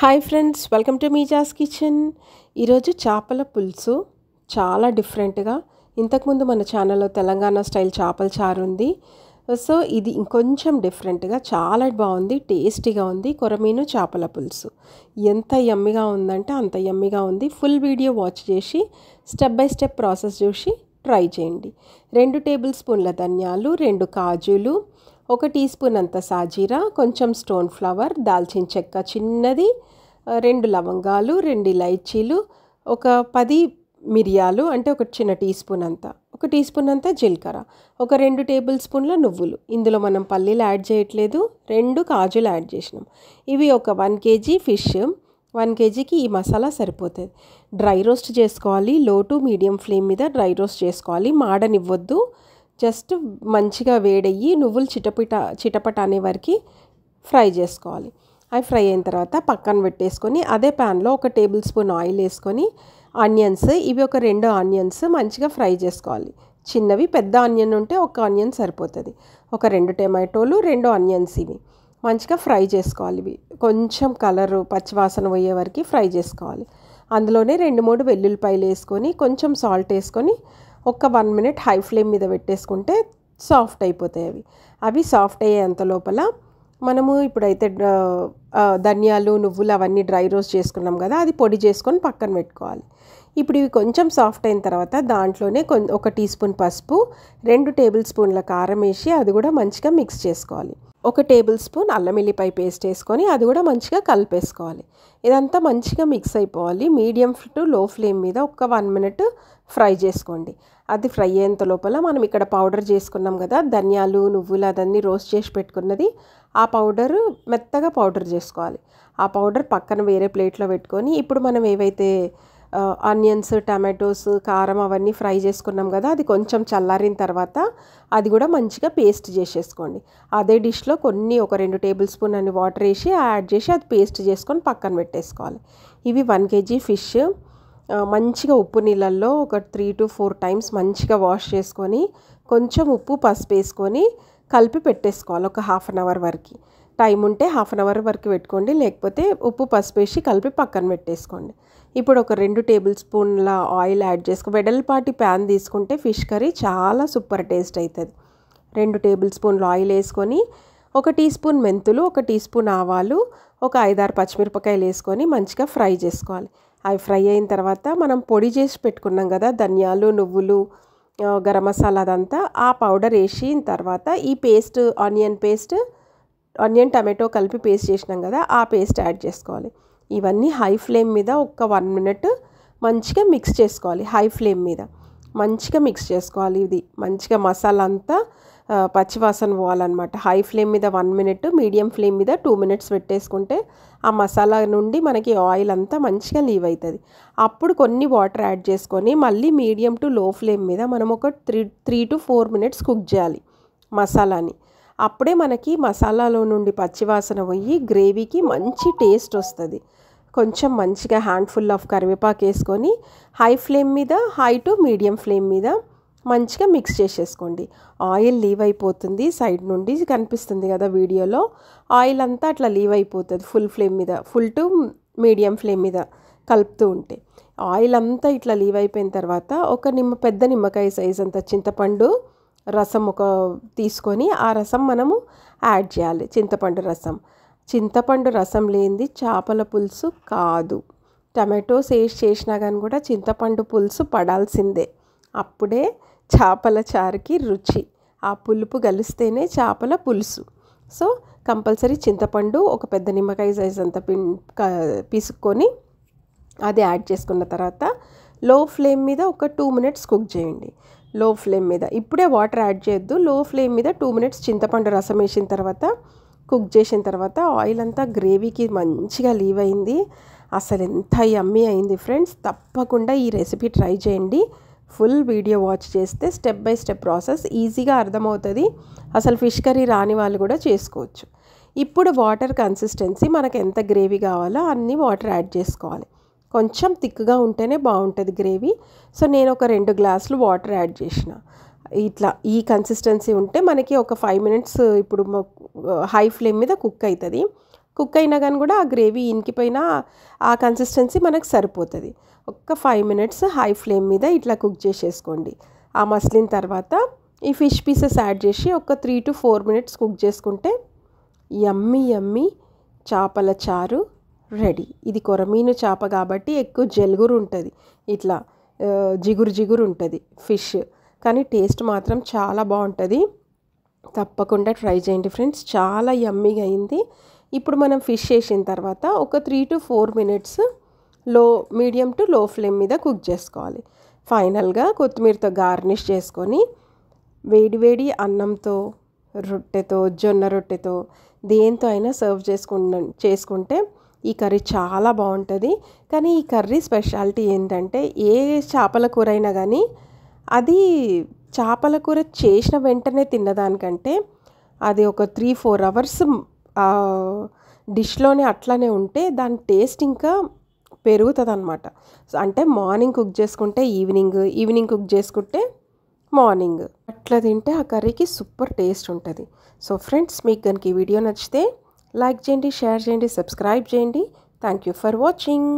Hi friends, welcome to మీజాస్ kitchen. ఈరోజు చేపల పులుసు చాలా డిఫరెంట్గా, ఇంతకుముందు మన ఛానల్లో తెలంగాణ స్టైల్ చేపల చారు ఉంది. సో ఇది ఇంకొంచెం డిఫరెంట్గా చాలా బాగుంది, టేస్టీగా ఉంది. కొరమీను చేపల పులుసు ఎంత యమ్మీగా ఉందంటే అంత యమ్మీగా ఉంది. ఫుల్ వీడియో వాచ్ చేసి స్టెప్ బై స్టెప్ ప్రాసెస్ చూసి ట్రై చేయండి. 2 టేబుల్ స్పూన్ల ధనియాలు, 2 కాజులు, 1 టీ స్పూన్ అంత సాజీరా, కొంచెం స్టోన్ ఫ్లవర్, దాల్చిన చెక్క చిన్నది, 2 లవంగాలు, 2 ఇలైచీలు, ఒక 10 మిరియాలు అంటే ఒక చిన్న టీ స్పూన్ అంత, 1 టీ స్పూన్ అంత జీలకర్ర, ఒక 2 టేబుల్ స్పూన్ల నువ్వులు. ఇందులో మనం పల్లీలు యాడ్ చేయట్లేదు, 2 కాజులు యాడ్ చేసినాం. ఇవి ఒక 1 కేజీ ఫిష్. 1 కేజీకి ఈ మసాలా సరిపోతుంది. డ్రై రోస్ట్ చేసుకోవాలి. లో టు మీడియం ఫ్లేమ్ మీద డ్రై రోస్ట్ చేసుకోవాలి. మాడనివ్వద్దు. జస్ట్ మంచిగా వేడయ్యి నువ్వులు చిటపట అనే వరకు ఫ్రై చేసుకోవాలి. అవి ఫ్రై అయిన తర్వాత పక్కన పెట్టేసుకొని అదే ప్యాన్లో 1 టేబుల్ స్పూన్ ఆయిల్ వేసుకొని ఆనియన్స్, ఇవి ఒక 2 ఆనియన్స్ మంచిగా ఫ్రై చేసుకోవాలి. చిన్నవి, పెద్ద ఆనియన్ ఉంటే 1 ఆనియన్ సరిపోతుంది. ఒక 2 టమాటోలు, 2 ఆనియన్స్, ఇవి మంచిగా ఫ్రై చేసుకోవాలి. ఇవి కొంచెం కలరు పచ్చివాసన పోయే వరకు ఫ్రై చేసుకోవాలి. అందులోనే 2-3 వెల్లుల్లిపాయలు వేసుకొని కొంచెం సాల్ట్ వేసుకొని ఒక 1 మినిట్ హై ఫ్లేమ్ మీద పెట్టేసుకుంటే సాఫ్ట్ అయిపోతాయి. అవి సాఫ్ట్ అయ్యేంత లోపల మనము ఇప్పుడైతే ధనియాలు, నువ్వులు అవన్నీ డ్రై రోస్ట్ చేసుకున్నాం కదా, అది పొడి చేసుకొని పక్కన పెట్టుకోవాలి. ఇప్పుడు ఇవి కొంచెం సాఫ్ట్ అయిన తర్వాత దాంట్లోనే 1 టీ స్పూన్ పసుపు, 2 టేబుల్ స్పూన్ల కారం వేసి అది కూడా మంచిగా మిక్స్ చేసుకోవాలి. 1 టేబుల్ స్పూన్ అల్లం వెల్లిపాయ పేస్ట్ వేసుకొని అది కూడా మంచిగా కలిపేసుకోవాలి. ఇదంతా మంచిగా మిక్స్ అయిపోవాలి. మీడియం టు లో ఫ్లేమ్ మీద ఒక 1 మినిట్ ఫ్రై చేసుకోండి. అది ఫ్రై అయ్యేంత లోపల మనం ఇక్కడ పౌడర్ చేసుకున్నాం కదా, ధనియాలు, నువ్వులు అదన్నీ రోస్ట్ చేసి పెట్టుకున్నది, ఆ పౌడర్ మెత్తగా పౌడర్ చేసుకోవాలి. ఆ పౌడర్ పక్కన వేరే ప్లేట్లో పెట్టుకొని ఇప్పుడు మనం ఏవైతే ఆనియన్స్, టమాటోస్, కారం అవన్నీ ఫ్రై చేసుకున్నాం కదా, అది కొంచెం చల్లారిన తర్వాత అది కూడా మంచిగా పేస్ట్ చేసేసుకోండి. అదే డిష్లో ఒక 2 టేబుల్ స్పూన్ అని వాటర్ వేసి యాడ్ చేసి అది పేస్ట్ చేసుకొని పక్కన పెట్టేసుకోవాలి. ఇవి 1 కేజీ ఫిష్ మంచిగా ఉప్పు నీళ్ళల్లో ఒక 3 to 4 టైమ్స్ మంచిగా వాష్ చేసుకొని కొంచెం ఉప్పు, పసుపు వేసుకొని కలిపి పెట్టేసుకోవాలి. ఒక 1/2 అవర్ వరకు టైం ఉంటే 1/2 అవర్ వరకు పెట్టుకోండి, లేకపోతే ఉప్పు, పసుపు వేసి కలిపి పక్కన పెట్టేసుకోండి. ఇప్పుడు ఒక 2 టేబుల్ స్పూన్ల ఆయిల్ యాడ్ వెడల్పాటి ప్యాన్ తీసుకుంటే ఫిష్ కర్రీ చాలా సూపర్ టేస్ట్ అవుతుంది. 2 టేబుల్ స్పూన్ల ఆయిల్ వేసుకొని 1 టీ స్పూన్ మెంతులు, 1 టీ స్పూన్ ఆవాలు, ఒక 5-6 పచ్చిమిరపకాయలు వేసుకొని మంచిగా ఫ్రై చేసుకోవాలి. అవి ఫ్రై అయిన తర్వాత మనం పొడి చేసి పెట్టుకున్నాం కదా, ధనియాలు, నువ్వులు, గరం మసాలా అదంతా, ఆ పౌడర్ వేసిన తర్వాత ఈ పేస్ట్, ఆనియన్ టమాటో కలిపి పేస్ట్ చేసినాం కదా, ఆ పేస్ట్ యాడ్ చేసుకోవాలి. ఇవన్నీ హై ఫ్లేమ్ మీద ఒక 1 మినిట్ మంచిగా మిక్స్ చేసుకోవాలి. హై ఫ్లేమ్ మీద మంచిగా మిక్స్ చేసుకోవాలి. ఇది మంచిగా మసాలా అంతా పచ్చివాసన పోవాలన్నమాట. హై ఫ్లేమ్ మీద 1 మినిట్, మీడియం ఫ్లేమ్ మీద 2 మినిట్స్ పెట్టేసుకుంటే ఆ మసాలా నుండి మనకి ఆయిల్ అంతా మంచిగా లీవ్ అవుతుంది. అప్పుడు కొన్ని వాటర్ యాడ్ చేసుకొని మళ్ళీ మీడియం టు లో ఫ్లేమ్ మీద మనం ఒక 3 to 4 మినిట్స్ కుక్ చేయాలి మసాలాని. అప్పుడే మనకి మసాలాలో నుండి పచ్చివాసన పోయి గ్రేవీకి మంచి టేస్ట్ వస్తుంది. కొంచెం మంచిగా హ్యాండ్ఫుల్ ఆఫ్ కరివేపాకు వేసుకొని హై టు మీడియం ఫ్లేమ్ మీద మంచిగా మిక్స్ చేసేసుకోండి. ఆయిల్ లీవ్ అయిపోతుంది, సైడ్ నుండి కనిపిస్తుంది కదా వీడియోలో, ఆయిల్ అంతా అట్లా లీవ్ అయిపోతుంది. ఫుల్ టు మీడియం ఫ్లేమ్ మీద కలుపుతూ ఉంటే ఆయిల్ అంతా ఇట్లా లీవ్ అయిపోయిన తర్వాత ఒక పెద్ద నిమ్మకాయ సైజ్ అంత చింతపండు రసం తీసుకొని ఆ రసం మనము యాడ్ చేయాలి. చింతపండు రసం లేనిది చేపల పులుసు కాదు. టమాటోస్ వేసి చేసినా కానీ కూడా చింతపండు పులుసు పడాల్సిందే. అప్పుడే చేపల చారుకి రుచి. ఆ పులుపు కలిస్తేనే చేపల పులుసు. సో కంపల్సరీ చింతపండు ఒక పెద్ద నిమ్మకాయ సైజ్ అంత పిసుక్కొని అది యాడ్ చేసుకున్న తర్వాత లో ఫ్లేమ్ మీద ఒక 2 మినిట్స్ కుక్ చేయండి. లో ఫ్లేమ్ మీద ఇప్పుడే వాటర్ యాడ్ చేయొద్దు. లో ఫ్లేమ్ మీద 2 మినిట్స్ చింతపండు రసం వేసిన తర్వాత కుక్ చేసిన తర్వాత ఆయిల్ అంతా గ్రేవీకి మంచిగా లీవ్ అయింది. అసలు ఎంత యమ్మీ అయింది ఫ్రెండ్స్. తప్పకుండా ఈ రెసిపీ ట్రై చేయండి. ఫుల్ వీడియో వాచ్ చేస్తే స్టెప్ బై స్టెప్ ప్రాసెస్ ఈజీగా అర్థమవుతుంది. అసలు ఫిష్ కర్రీ రాని వాళ్ళు కూడా చేసుకోవచ్చు. ఇప్పుడు వాటర్ కన్సిస్టెన్సీ మనకు ఎంత గ్రేవీ కావాలో అన్ని వాటర్ యాడ్ చేసుకోవాలి. కొంచెం థిక్గా ఉంటేనే బాగుంటుంది గ్రేవీ. సో నేను ఒక 2 గ్లాసులు వాటర్ యాడ్ చేసిన. ఇట్లా ఈ కన్సిస్టెన్సీ ఉంటే మనకి ఒక 5 మినిట్స్ ఇప్పుడు హై ఫ్లేమ్ మీద కుక్ అవుతుంది. కుక్ అయినా కానీ కూడా ఆ గ్రేవీ ఇంకిపోయినా ఆ కన్సిస్టెన్సీ మనకు సరిపోతుంది. ఒక్క 5 మినిట్స్ హై ఫ్లేమ్ మీద ఇట్లా కుక్ చేసేసుకోండి. ఆ మసిలిన తర్వాత ఈ ఫిష్ పీసెస్ యాడ్ చేసి ఒక 3 to 4 మినిట్స్ కుక్ చేసుకుంటే యమ్మీ యమ్మీ చేపల చారు రెడీ. ఇది కొరమీను చేప కాబట్టి ఎక్కువ జలుగురు ఉంటుంది, ఇట్లా జిగురు జిగురు ఉంటుంది ఫిష్, కానీ టేస్ట్ మాత్రం చాలా బాగుంటుంది. తప్పకుండా ట్రై చేయండి ఫ్రెండ్స్. చాలా యమ్మీగా అయింది. ఇప్పుడు మనం ఫిష్ వేసిన తర్వాత ఒక 3 to 4 మినిట్స్ మీడియం టు లో ఫ్లేమ్ మీద కుక్ చేసుకోవాలి. ఫైనల్గా కొత్తిమీరతో గార్నిష్ చేసుకొని వేడి అన్నంతో, రొట్టెతో, జొన్న రొట్టెతో, దేంతో అయినా సర్వ్ చేసుకుంటే ఈ కర్రీ చాలా బాగుంటుంది. కానీ ఈ కర్రీ స్పెషాలిటీ ఏంటంటే ఏ చేపల కూర అయినా కానీ అది చేపల కూర చేసిన వెంటనే తిన్నదానికంటే అది ఒక 3-4 అవర్స్ డిష్లోనే అట్లానే ఉంటే దాని టేస్ట్ ఇంకా పెరుగుతుంది అనమాట. అంటే మార్నింగ్ కుక్ చేసుకుంటే ఈవినింగ్ కుక్ చేసుకుంటే మార్నింగ్ అట్లా తింటే ఆ కర్రీకి సూపర్ టేస్ట్ ఉంటుంది. సో ఫ్రెండ్స్, మీకు కనుక ఈ వీడియో నచ్చితే లైక్ చేయండి, షేర్ చేయండి, సబ్స్క్రైబ్ చేయండి. Thank you for watching.